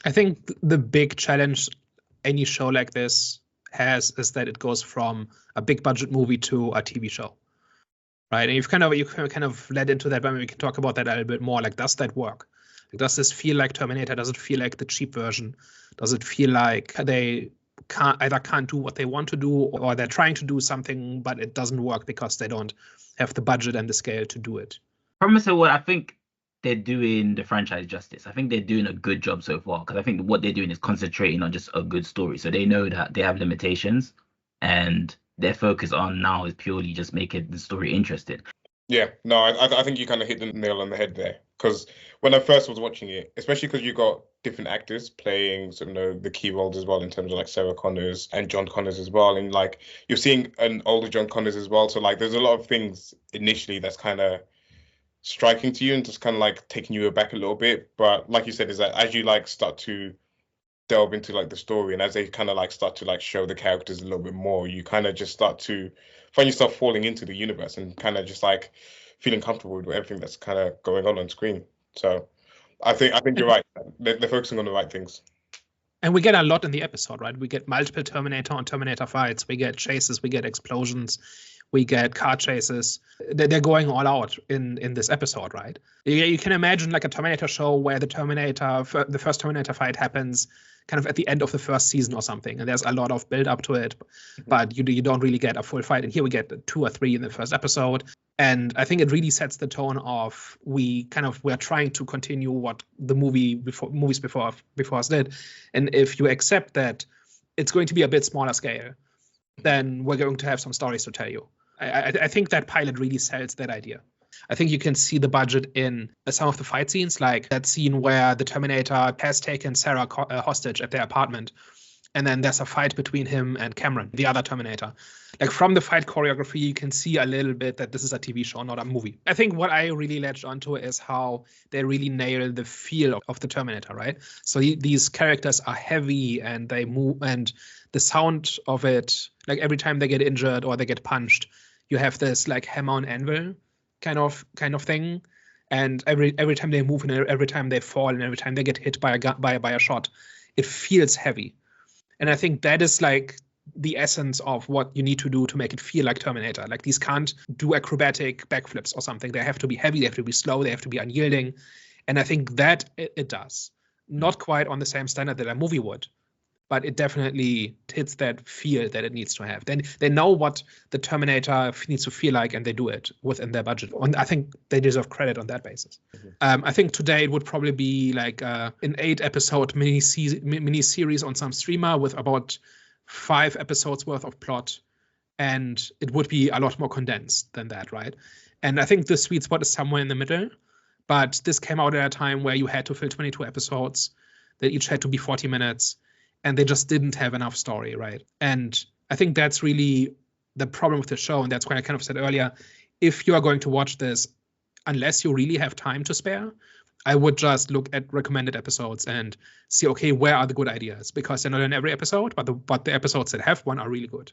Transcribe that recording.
I think the big challenge any show like this has is that it goes from a big budget movie to a TV show, right? And you kind of led into that, but we can talk about that a little bit more. Like, does that work? Like, does this feel like Terminator? Does it feel like the cheap version? Does it feel like they can't do what they want to do, or they're trying to do something but it doesn't work because they don't have the budget and the scale to do it? Promise what I think they're doing the franchise justice. I think they're doing a good job so far, because I think what they're doing is concentrating on just a good story. So they know that they have limitations, and their focus on now is purely just making the story interesting. Yeah, no, I think you kind of hit the nail on the head there. Because when I first was watching it, especially because you got different actors playing sort of the key roles as well, in terms of like Sarah Connors and John Connors as well, and like you're seeing an older John Connors as well. So like there's a lot of things initially that's kind of striking to you and just kind of like taking you aback a little bit. But like you said, is that as you like start to delve into like the story, and as they kind of like start to like show the characters a little bit more, you kind of just start to find yourself falling into the universe and kind of just like feeling comfortable with everything that's kind of going on screen. So I think you're right. They're focusing on the right things. And we get a lot in the episode, right? We get multiple Terminator on Terminator fights. We get chases. We get explosions. We get car chases. They're going all out in this episode, right? You can imagine like a Terminator show where the first Terminator fight happens kind of at the end of the first season or something, and there's a lot of build up to it, but you don't really get a full fight. And here we get 2 or 3 in the first episode, and I think it really sets the tone of we're trying to continue what the movies before us did, and if you accept that it's going to be a bit smaller scale, then we're going to have some stories to tell you. I think that pilot really sells that idea. I think you can see the budget in some of the fight scenes, like that scene where the Terminator has taken Sarah hostage at their apartment, and then there's a fight between him and Cameron, the other Terminator. Like, from the fight choreography, you can see a little bit that this is a TV show, not a movie. I think what I really latched onto is how they really nail the feel of the Terminator, right? So these characters are heavy and they move, and the sound of it, like every time they get injured or they get punched, you have this like hammer on anvil kind of thing, and every time they move and every time they fall and every time they get hit by a shot, it feels heavy. And I think that is like the essence of what you need to do to make it feel like Terminator. Like, these can't do acrobatic backflips or something. They have to be heavy, they have to be slow, they have to be unyielding. And I think that it does. Not quite on the same standard that a movie would, but it definitely hits that feel that it needs to have. Then they know what the Terminator needs to feel like, and they do it within their budget. And I think they deserve credit on that basis. Mm-hmm. I think today it would probably be like an 8-episode mini-series on some streamer with about 5 episodes worth of plot, and it would be a lot more condensed than that, right? And I think the sweet spot is somewhere in the middle, but this came out at a time where you had to fill 22 episodes that each had to be 40 minutes, and they just didn't have enough story, right? And I think that's really the problem with the show, and that's why I kind of said earlier, if you are going to watch this, unless you really have time to spare, I would just look at recommended episodes and see, okay, where are the good ideas? Because they're not in every episode, but the episodes that have one are really good.